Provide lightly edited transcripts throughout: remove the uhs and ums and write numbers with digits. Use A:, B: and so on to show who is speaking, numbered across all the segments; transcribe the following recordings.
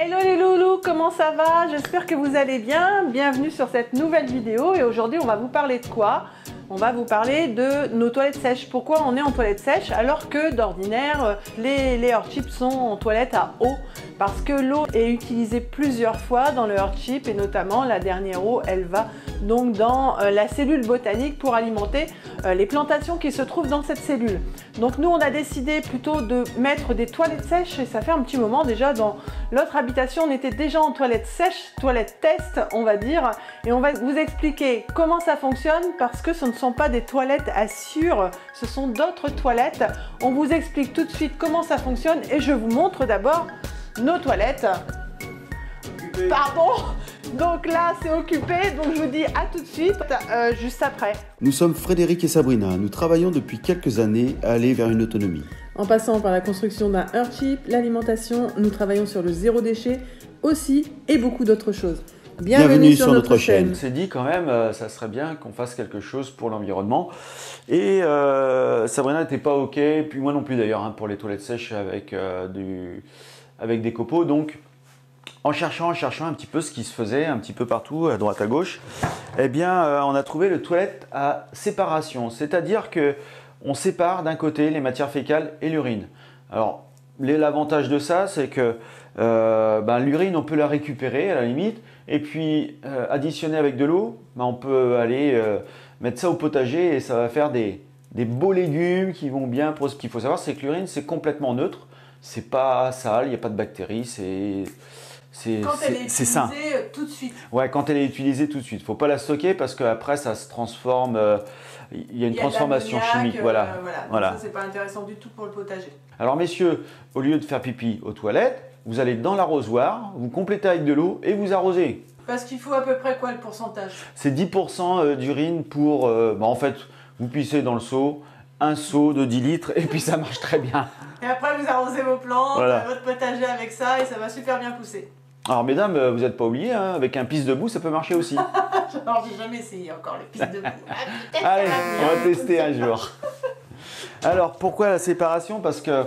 A: Hello les loulous, comment ça va? J'espère que vous allez bien. Bienvenue sur cette nouvelle vidéo et aujourd'hui on va vous parler de quoi? On va vous parler de nos toilettes sèches. Pourquoi on est en toilette sèche alors que d'ordinaire les Earthchips sont en toilette à eau? Parce que l'eau est utilisée plusieurs fois dans le Earthchip et notamment la dernière eau, elle va donc dans la cellule botanique pour alimenter les plantations qui se trouvent dans cette cellule. Donc nous on a décidé plutôt de mettre des toilettes sèches et ça fait un petit moment déjà. Dans l'autre habitation on était déjà en toilette sèche, toilette test on va dire, et on va vous expliquer comment ça fonctionne parce que ce ne sont pas des toilettes à Sûre, ce sont d'autres toilettes. On vous explique tout de suite comment ça fonctionne et je vous montre d'abord nos toilettes. Pardon. Donc là c'est occupé, donc je vous dis à tout de suite, juste après.
B: Nous sommes Frédéric et Sabrina, nous travaillons depuis quelques années à aller vers une autonomie.
A: En passant par la construction d'un Earthchip, l'alimentation, nous travaillons sur le zéro déchet aussi et beaucoup d'autres choses.
B: Bienvenue sur notre chaîne.
C: On s'est dit quand même, ça serait bien qu'on fasse quelque chose pour l'environnement. Et Sabrina n'était pas OK, puis moi non plus d'ailleurs, hein, pour les toilettes sèches avec des copeaux. Donc, en cherchant un petit peu ce qui se faisait un petit peu partout, à droite à gauche, eh bien, on a trouvé le toilette à séparation. C'est-à-dire que on sépare d'un côté les matières fécales et l'urine. Alors, l'avantage de ça, c'est que l'urine, on peut la récupérer à la limite, et puis additionner avec de l'eau, on peut aller mettre ça au potager et ça va faire des beaux légumes qui vont bien. Ce qu'il faut savoir, c'est que l'urine, c'est complètement neutre, c'est pas sale, il n'y a pas de bactéries, c'est sain.
A: Tout de suite.
C: Ouais, quand elle est utilisée tout de suite. Il ne faut pas la stocker parce qu'après, ça se transforme. Il y a une transformation chimique. Voilà.
A: Ça, c'est pas intéressant du tout pour le potager.
C: Alors, messieurs, au lieu de faire pipi aux toilettes, vous allez dans l'arrosoir, vous complétez avec de l'eau et vous arrosez.
A: Parce qu'il faut à peu près quoi le pourcentage?
C: C'est 10% d'urine pour. En fait, vous pissez dans le seau, un seau de 10 litres et puis ça marche très bien.
A: Et après, vous arrosez vos plantes,
C: Voilà.
A: votre potager avec ça et ça va super bien pousser.
C: Alors, mesdames, vous n'êtes pas oubliées, hein, avec un pisse debout, ça peut marcher aussi.
A: Alors, j'ai jamais essayé encore le pisse debout.
C: Allez, on va tester un jour. Alors, pourquoi la séparation? Parce que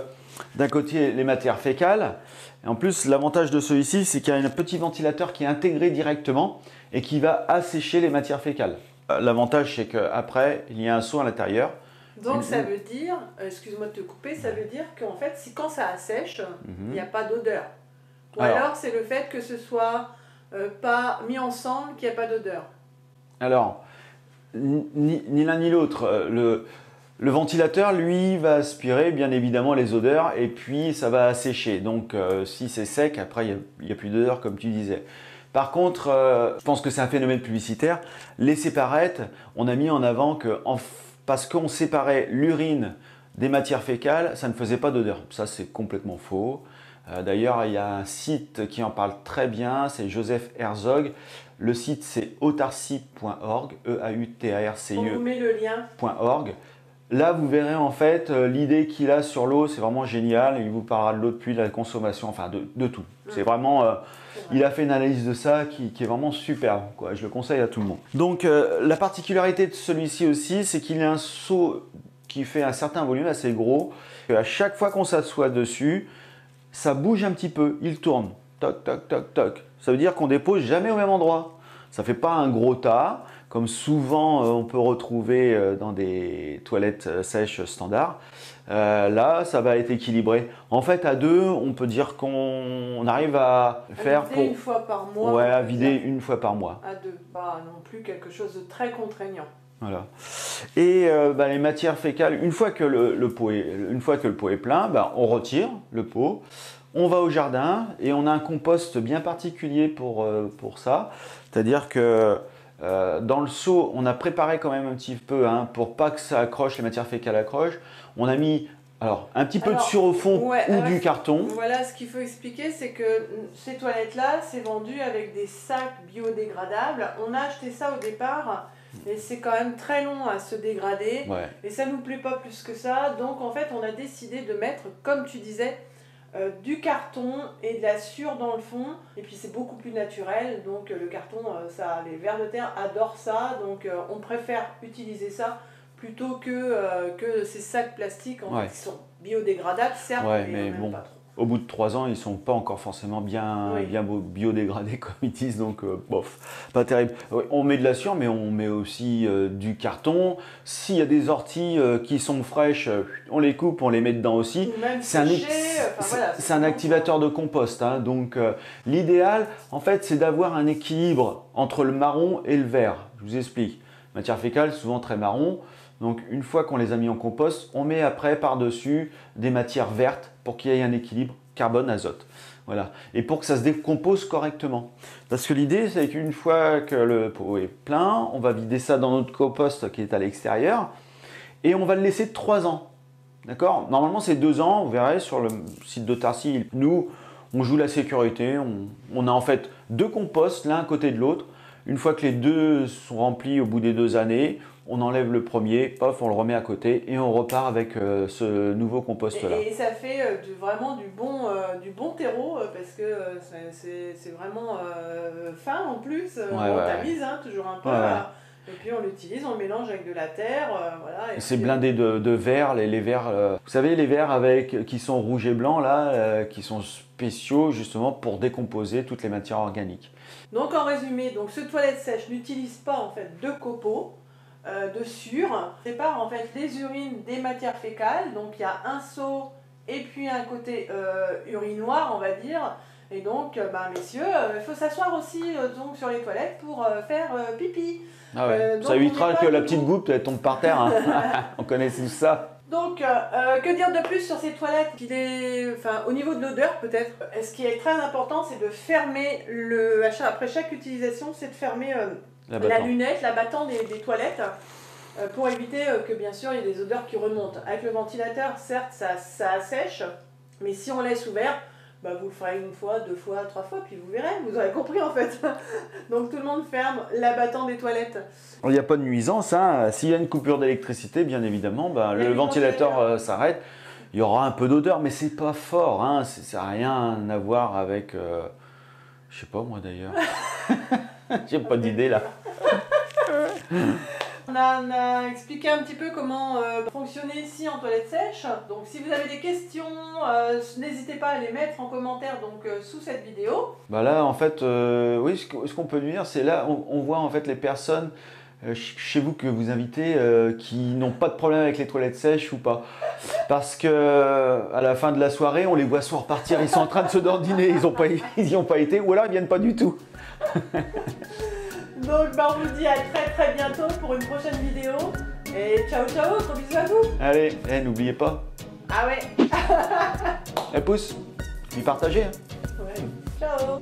C: d'un côté, les matières fécales. Et en plus, l'avantage de celui-ci, c'est qu'il y a un petit ventilateur qui est intégré directement et qui va assécher les matières fécales. L'avantage, c'est qu'après, il y a un seau à l'intérieur.
A: Donc, ça veut dire, excuse-moi de te couper, ça veut dire qu'en fait, quand ça assèche, il n'y a pas d'odeur. Ou alors c'est le fait que ce soit pas mis ensemble, qu'il n'y a pas d'odeur.
C: Alors, ni l'un ni l'autre. Le ventilateur, lui, va aspirer bien évidemment les odeurs et puis ça va assécher. Donc, si c'est sec, après, il n'y a plus d'odeur comme tu disais. Par contre, je pense que c'est un phénomène publicitaire. Les séparettes, on a mis en avant que parce qu'on séparait l'urine des matières fécales, ça ne faisait pas d'odeur. Ça, c'est complètement faux. D'ailleurs, il y a un site qui en parle très bien, c'est Joseph Herzog. Le site, c'est autarcie.org, E-A-U-T-A-R-C-I-E.
A: On vous met le lien.
C: .org. Là, vous verrez en fait l'idée qu'il a sur l'eau, c'est vraiment génial. Il vous parlera de l'eau de pluie, de la consommation, enfin de tout. C'est vraiment, il a fait une analyse de ça qui est vraiment superbe, quoi. Je le conseille à tout le monde. Donc, la particularité de celui-ci aussi, c'est qu'il a un seau qui fait un certain volume assez gros. Et à chaque fois qu'on s'assoit dessus, ça bouge un petit peu, il tourne, toc, toc, toc, toc. Ça veut dire qu'on dépose jamais au même endroit. Ça ne fait pas un gros tas, comme souvent on peut retrouver dans des toilettes sèches standards. Là, ça va être équilibré. En fait, à deux, on peut dire qu'on arrive à faire
A: vider une fois par mois.
C: Ouais, à vider une fois par mois.
A: À deux, pas non plus quelque chose de très contraignant.
C: Voilà. Et les matières fécales, une fois que le pot est plein, on retire le pot, on va au jardin et on a un compost bien particulier pour ça. C'est-à-dire que dans le seau, on a préparé quand même un petit peu pour pas que ça accroche, les matières fécales accrochent. On a mis un petit peu de surfond ou du carton.
A: Voilà, ce qu'il faut expliquer, c'est que ces toilettes-là, c'est vendu avec des sacs biodégradables. On a acheté ça au départ. Et c'est quand même très long à se dégrader et ça nous plaît pas plus que ça. Donc en fait on a décidé de mettre, comme tu disais, du carton et de la sûre dans le fond. Et puis c'est beaucoup plus naturel. Donc le carton, les vers de terre adorent ça. Donc on préfère utiliser ça plutôt que ces sacs plastiques qui sont biodégradables, certes,
C: mais
A: bon. Pas trop.
C: au bout de 3 ans, ils ne sont pas encore forcément bien biodégradés, comme ils disent, donc bof, pas terrible. On met de la cire, mais on met aussi du carton. S'il y a des orties qui sont fraîches, on les coupe, on les met dedans aussi. C'est un activateur de compost, hein, donc l'idéal, en fait, c'est d'avoir un équilibre entre le marron et le vert. Je vous explique. Matière fécale, souvent très marron. Donc une fois qu'on les a mis en compost, on met après par-dessus des matières vertes pour qu'il y ait un équilibre carbone-azote. Voilà. Et pour que ça se décompose correctement. Parce que l'idée, c'est qu'une fois que le pot est plein, on va vider ça dans notre compost qui est à l'extérieur et on va le laisser 3 ans. D'accord? Normalement, c'est 2 ans. Vous verrez sur le site d'Autarcie, nous, on joue la sécurité. On a en fait 2 composts l'un à côté de l'autre. Une fois que les 2 sont remplis au bout des 2 années, on enlève le premier, pof, on le remet à côté et on repart avec ce nouveau compost-là.
A: Et ça fait vraiment du bon terreau parce que c'est vraiment fin en plus. On tamise toujours un peu. Et puis on l'utilise, on le mélange avec de la terre. Voilà,
C: c'est blindé de verre, les verres. Vous savez, les verres qui sont rouges et blancs, là, qui sont spéciaux justement pour décomposer toutes les matières organiques.
A: Donc en résumé, ce toilette sèche n'utilise pas en fait de copeaux. De sure, sépare en fait les urines des matières fécales, donc il y a un seau et puis un côté urinoir on va dire, et donc messieurs, il faut s'asseoir aussi donc sur les toilettes pour faire pipi.
C: Ah ouais. Ça évitera que la petite goutte elle tombe par terre, hein. On connaît tout ça.
A: Donc que dire de plus sur ces toilettes? Au niveau de l'odeur peut-être, ce qui est très important c'est de fermer après chaque utilisation, c'est de fermer la lunette, la battant des toilettes pour éviter que bien sûr il y ait des odeurs qui remontent. Avec le ventilateur, certes ça assèche, mais si on laisse ouvert, vous le ferez 1 fois, 2 fois, 3 fois, puis vous verrez, vous aurez compris en fait. Donc tout le monde ferme la battant des toilettes.
C: Il n'y a pas de nuisance, hein. S'il y a une coupure d'électricité, bien évidemment, le ventilateur s'arrête. Il y aura un peu d'odeur, mais c'est pas fort, hein. Ça n'a rien à voir avec... je sais pas moi d'ailleurs. J'ai pas d'idée là.
A: On a expliqué un petit peu comment fonctionner ici en toilette sèche. Donc si vous avez des questions, n'hésitez pas à les mettre en commentaire sous cette vidéo.
C: Là en fait, oui, ce qu'on peut dire, c'est là on voit en fait les personnes chez vous que vous invitez qui n'ont pas de problème avec les toilettes sèches ou pas. Parce que à la fin de la soirée, on les voit soit repartir, ils sont en train de se dandiner, ils n'y ont pas été, ou alors ils viennent pas du tout.
A: Donc on vous dit à très bientôt pour une prochaine vidéo. Et ciao, gros bisous à vous.
C: Allez, n'oubliez pas.
A: Ah ouais.
C: Un pouce, puis partagez. Hein.
A: Ouais, ciao.